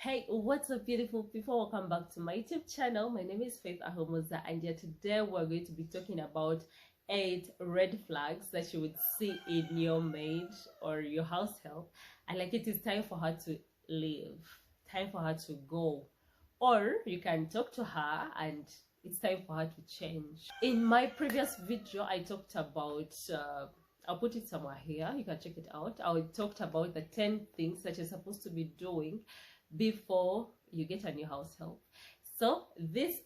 Hey, what's up, beautiful people? Welcome back to my YouTube channel. My name is Faith Ahomoza, and here today we're going to be talking about 8 red flags that you would see in your maid or your house help, and like it is time for her to leave, time for her to go, or you can talk to her and it's time for her to change. In my previous video, I talked about I'll put it somewhere here, you can check it out. I talked about the 10 things that you're supposed to be doing before you get a new house help. So this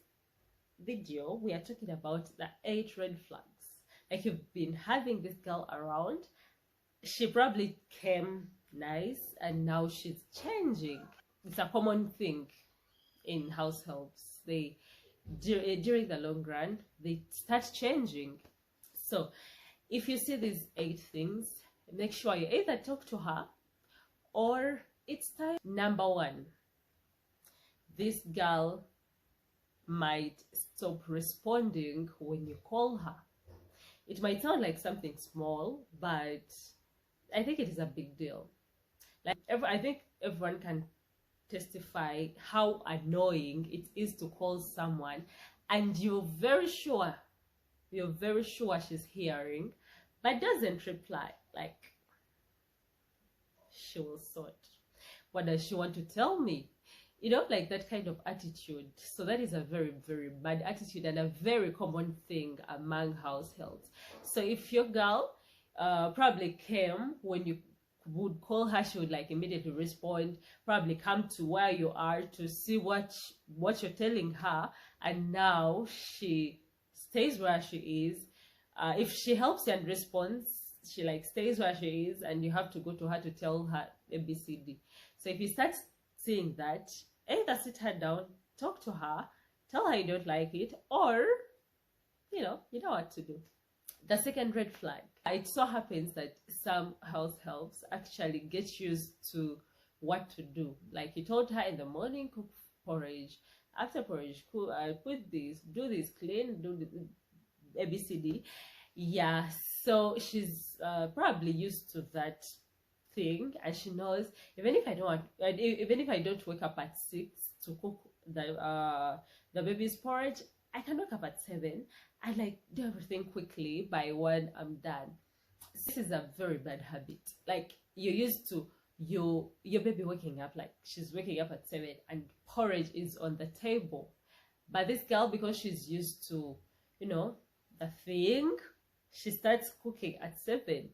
video, we are talking about the 8 red flags. Like, you've been having this girl around, she probably came nice and now she's changing. It's a common thing in house helps. They during the long run, they start changing. So if you see these 8 things, make sure you either talk to her or it's time. Number 1, this girl might stop responding when you call her. It might sound like something small, but I think it is a big deal. Like, I think everyone can testify how annoying it is to call someone and you're very sure she's hearing, but doesn't reply. Like, she will sort. What does she want to tell me? You know, like that kind of attitude. So that is a very, very bad attitude and a very common thing among house helps. So if your girl probably came when you would call her, she would like immediately respond, probably come to where you are to see what you're telling her, and now she stays where she is. If she helps you and responds, she like stays where she is, and you have to go to her to tell her ABCD. So if you start seeing that, either sit her down, talk to her, tell her you don't like it, or you know what to do. The second red flag. It so happens that some house helps actually get used to what to do. Like, you told her in the morning, cook porridge, after porridge, cook, put this, do this, clean, do the ABCD. Yeah, so she's probably used to that thing, and she knows even if I don't wake up at 6 to cook the baby's porridge, I can wake up at 7 and like do everything quickly. By 1 I'm done. This is a very bad habit. Like, you're used to your baby waking up, like she's waking up at 7 and porridge is on the table, but this girl, because she's used to the thing, she starts cooking at 7,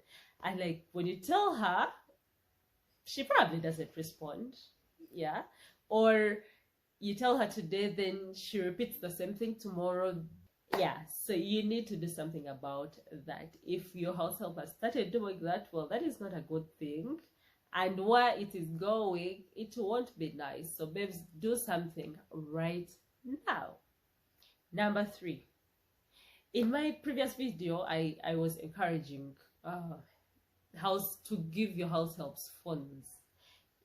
and like when you tell her, she probably doesn't respond. Yeah, or you tell her today, then she repeats the same thing tomorrow. Yeah, so you need to do something about that. If your house help has started doing that, well, that is not a good thing, and where it is going, it won't be nice. So babes, do something right now. Number 3. In my previous video, I was encouraging house to give your house helps phones.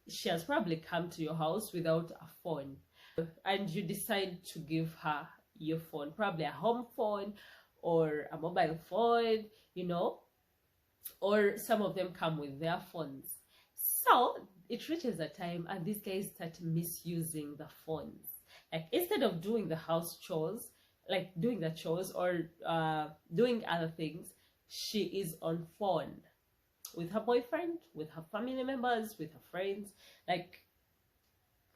She has probably come to your house without a phone, and you decide to give her your phone, probably a home phone or a mobile phone, or some of them come with their phones. So it reaches a time and these guys start misusing the phones. Like, instead of doing the house chores, like doing the chores or doing other things, she is on phone with her boyfriend, with her family members, with her friends, like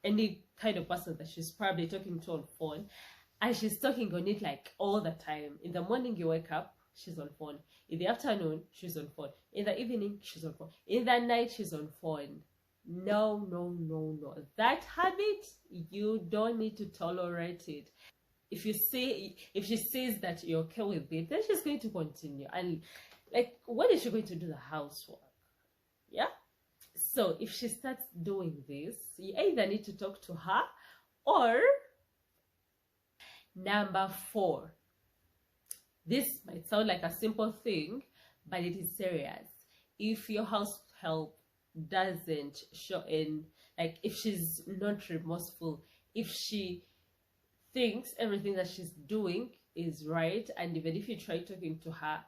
any kind of person that she's probably talking to on phone, and she's talking on it like all the time. In the morning you wake up, she's on phone. In the afternoon, she's on phone. In the evening, she's on phone. In the night, she's on phone. No. That habit, you don't need to tolerate it. If she says that you're okay with it, then she's going to continue. And like, when is she going to do the housework? Yeah. So if she starts doing this, you either need to talk to her, or number 4. This might sound like a simple thing, but it is serious. If your house help doesn't show in, like, if she's not remorseful, if she thinks everything that she's doing is right, and even if you try talking to her,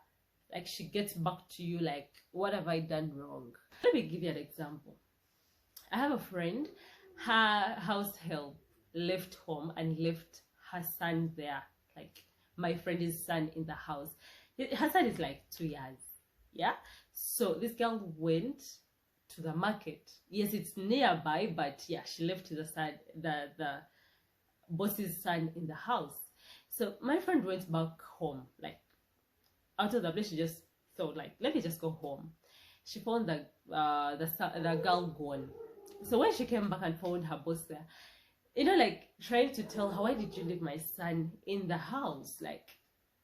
like, she gets back to you like, what have I done wrong? Let me give you an example. I have a friend, her house help left home and left her son there, like my friend's son in the house. Her son is like 2 years. Yeah. So this girl went to the market. Yes, it's nearby, but yeah, she left the son, the boss's son in the house. So my friend went back home, like out of the place. She just thought, like, let me just go home. She found the girl gone. So when she came back and found her boss there, like trying to tell her, why did you leave my son in the house? Like,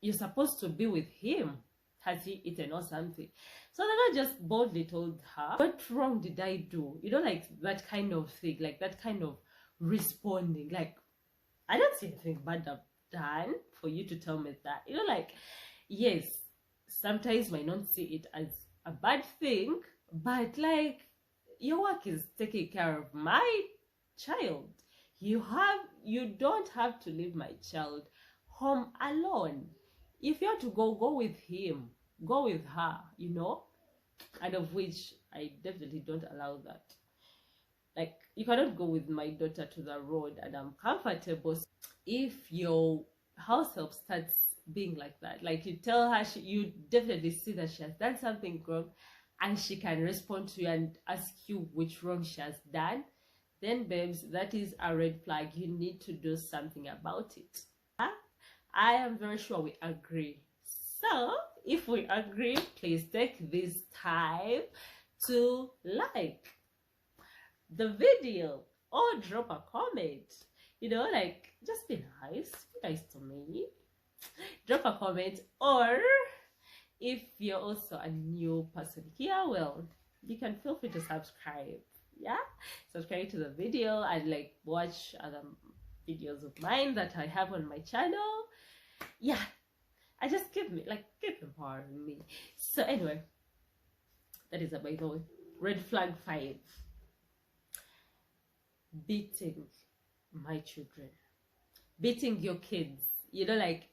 you're supposed to be with him. Has he eaten or something? So the girl just boldly told her, what wrong did I do? Like that kind of thing, like that kind of responding. Like, I don't see anything bad I've done for you to tell me that. Like, yes, sometimes might not see it as a bad thing, but like, your work is taking care of my child. You don't have to leave my child home alone. If you have to go with him, go with her, and of which I definitely don't allow that. Like, you cannot go with my daughter to the road and I'm comfortable. If your house help starts being like that, like you tell her, you definitely see that she has done something wrong and she can respond to you and ask you which wrong she has done, then babes, that is a red flag. You need to do something about it. I am very sure we agree. So if we agree, please take this time to like the video or drop a comment. Like, just be nice to me. Drop a comment, or if you're also a new person here, well, you can feel free to subscribe. Yeah, subscribe to the video and like watch other videos of mine that I have on my channel. Yeah, I just keep empowering me. So anyway, that is by the way, red flag 5. Beating my children, beating your kids. Like,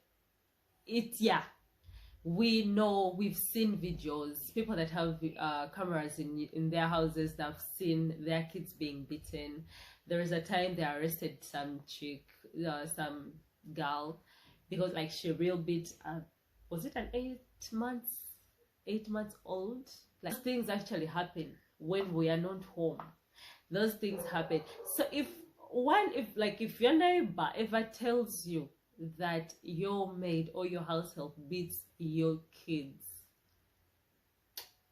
yeah, we know, we've seen videos, people that have cameras in their houses that have seen their kids being beaten. There is a time they arrested some chick, some girl, because like she real beat was it an 8 months old? Like, things actually happen when we are not home. Those things happen. So if your neighbor ever tells you that your maid or your house help beats your kids,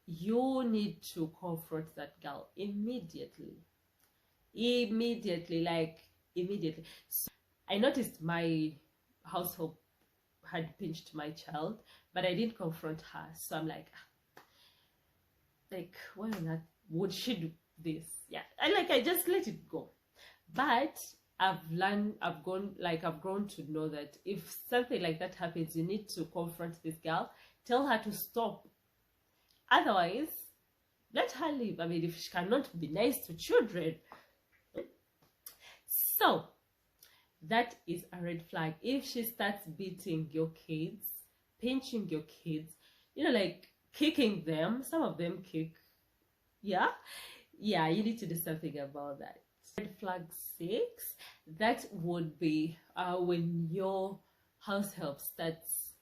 you need to confront that girl immediately. Like immediately. So I noticed my house help had pinched my child, but I didn't confront her. So I'm like, why not would she do this? Yeah, I just let it go. But I've grown to know that if something like that happens, you need to confront this girl, tell her to stop. Otherwise, let her live. I mean, if she cannot be nice to children. So that is a red flag. If she starts beating your kids, pinching your kids, like kicking them, some of them kick. Yeah, you need to do something about that. Red flag 6, that would be when your house help starts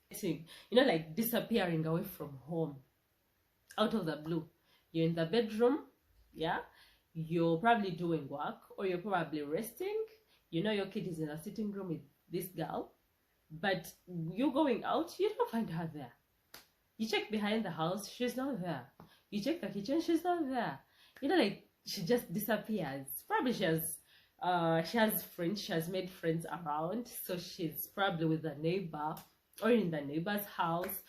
like disappearing away from home out of the blue. You're in the bedroom, yeah, you're probably doing work or you're probably resting. Your kid is in a sitting room with this girl, but you're going out, you don't find her there. You check behind the house, she's not there. You check the kitchen, she's not there. Like, she just disappears. Probably she has friends, she has made friends around, so she's probably with the neighbor or in the neighbor's house,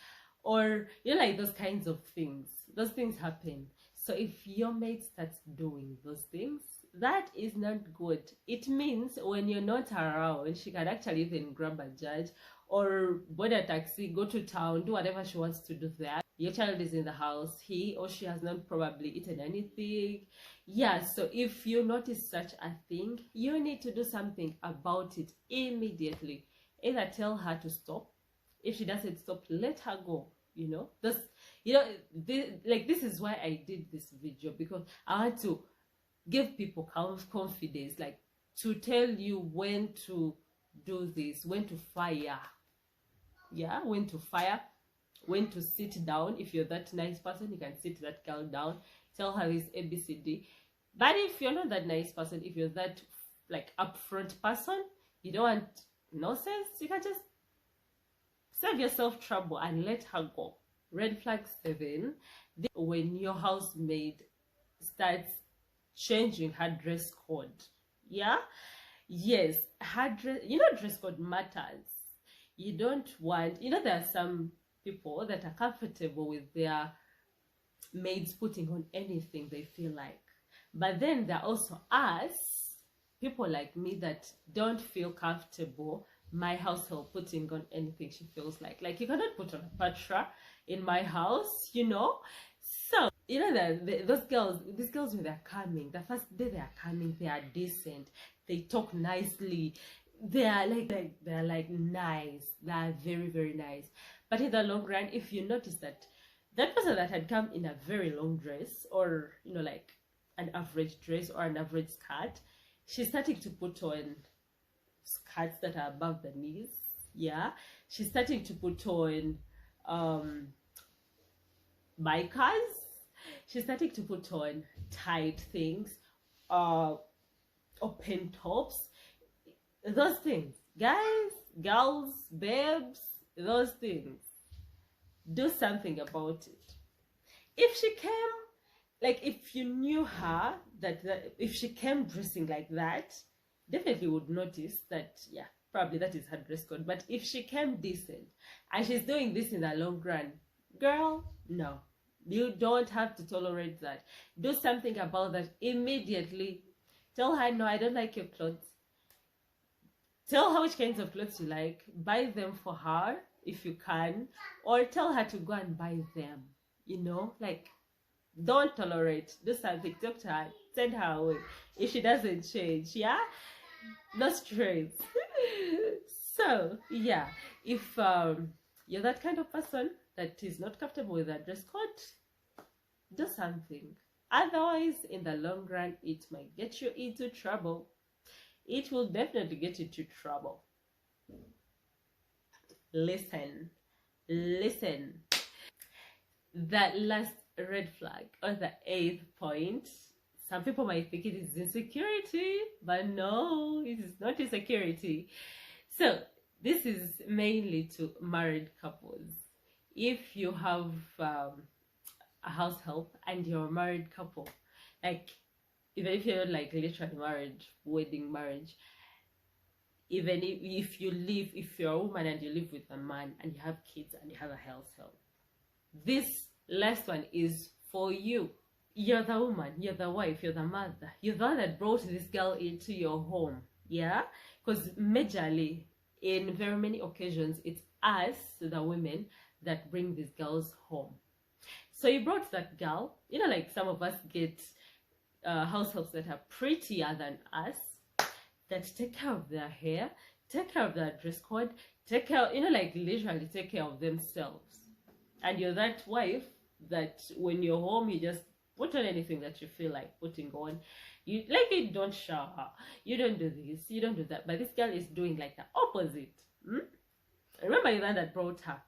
or like those kinds of things. Those things happen. So if your mate starts doing those things, that is not good. It means when you're not around, she can actually even grab a judge or board a taxi, go to town, do whatever she wants to do there. Your child is in the house, he or she has not probably eaten anything. Yeah, so if you notice such a thing, you need to do something about it immediately. Either tell her to stop. If she doesn't stop, let her go. This is why I did this video, because I want to give people confidence, like to tell you when to do this, when to fire. Yeah, when to fire, when to sit down. If you're that nice person, you can sit that girl down, tell her this ABCD. But if you're not that nice person, if you're that like upfront person, you don't want nonsense, you can just save yourself trouble and let her go. Red flag 7, when your housemaid starts changing her dress code. Yeah, yes, her dress, dress code matters. You don't want, there are some people that are comfortable with their maids putting on anything they feel like, but then there are also us, people like me, that don't feel comfortable my household putting on anything she feels like you cannot put on a patra in my house, so that these girls, when they're coming, the first day they're coming, they are decent, they talk nicely, they are like nice, they are very, very nice. But in the long run, if you notice that person that had come in a very long dress, or like an average dress or an average skirt, she's starting to put on skirts that are above the knees. Yeah, she's starting to put on bikers, she's starting to put on tight things, open tops, those things, guys, girls, babes, those things. Do something about it. If she came, like, if you knew her, that if she came dressing like that, definitely would notice that, yeah, probably that is her dress code. But if she came decent and she's doing this in the long run, girl, no, you don't have to tolerate that. Do something about that immediately. Tell her, no, I don't like your clothes. Tell her which kinds of clothes you like. Buy them for her if you can, or tell her to go and buy them. Like, don't tolerate. Do something. Talk to her. Send her away if she doesn't change. Yeah, no stress. So yeah, if you're that kind of person that is not comfortable with that dress code, do something. Otherwise, in the long run, it might get you into trouble. It will definitely get you into trouble. Listen. That last red flag, or the 8th point, some people might think it is insecurity, but no, it is not insecurity. So this is mainly to married couples. If you have a house help and you're a married couple, like, even if you're like literally married, wedding marriage, even if you're a woman and you live with a man and you have kids and you have a house help, this last one is for you. You're the woman, you're the wife, you're the mother, you're the one that brought this girl into your home. Yeah, because majorly, in very many occasions, it's us, the women, that bring these girls home. So you brought that girl, like some of us get house helps that are prettier than us, that take care of their hair, take care of their dress code, take care, like literally take care of themselves. And you're that wife that when you're home, you just put on anything that you feel like putting on. You don't shower, you don't do this, you don't do that. But this girl is doing like the opposite. Remember, you're the one that brought her.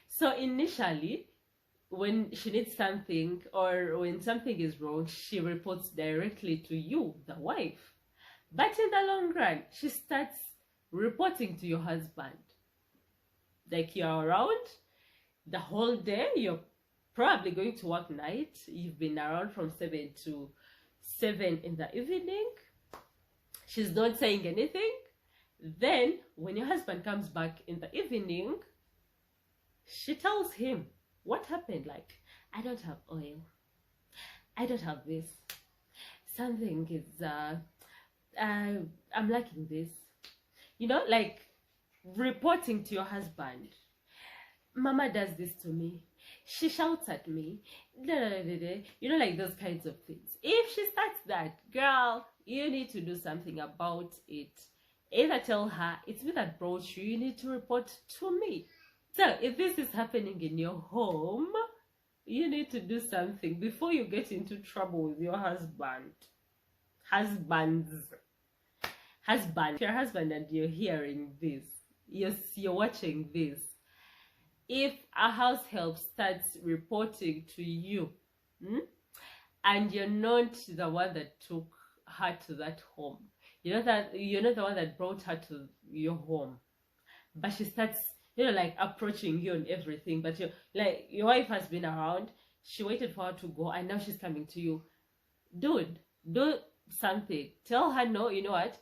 So initially, when she needs something or when something is wrong, she reports directly to you, the wife. But in the long run, she starts reporting to your husband. Like, you're around the whole day, you're probably going to work night, you've been around from 7 to 7 in the evening, she's not saying anything. Then when your husband comes back in the evening, she tells him what happened. Like, I don't have oil, I don't have this, something is I'm liking this, like reporting to your husband. Mama does this to me, she shouts at me, like those kinds of things. If she starts that, girl, you need to do something about it. Either tell her, it's me that brought you, you need to report to me. So if this is happening in your home, you need to do something before you get into trouble with your husband. husband, if you're a husband and you're hearing this, you're watching this, if a house help starts reporting to you, and you're not the one that took her to that home, you're not the one that brought her to your home, but she starts, like approaching you and everything, but like your wife has been around, she waited for her to go, and now she's coming to you. Dude, do something. Tell her, no, you know what,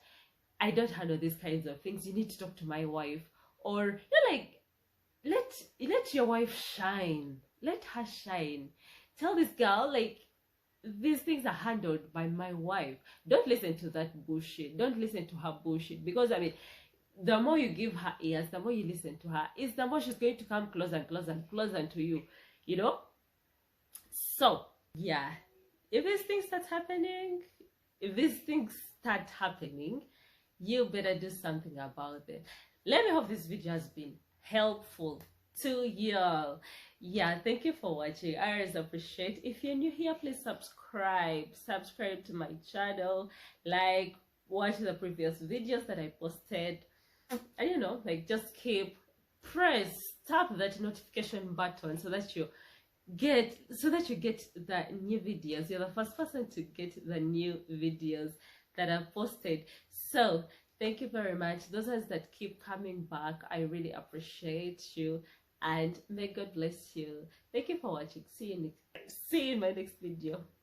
I don't handle these kinds of things, you need to talk to my wife. Or like, let your wife shine, let her shine. Tell this girl, like, these things are handled by my wife. Don't listen to that bullshit, don't listen to her bullshit, because I mean, the more you give her ears, the more you listen to her, is the more she's going to come closer and closer and closer to you, So yeah, if these things start happening, you better do something about it. Let me hope this video has been helpful to you. Yeah, thank you for watching. I always appreciate. If you're new here, please subscribe to my channel, like, watch the previous videos that I posted, and like, just tap that notification button so that you get the new videos. You're the first person to get the new videos that I've posted. So thank you very much. Those ones that keep coming back, I really appreciate you, and may God bless you. Thank you for watching. See you in my next video.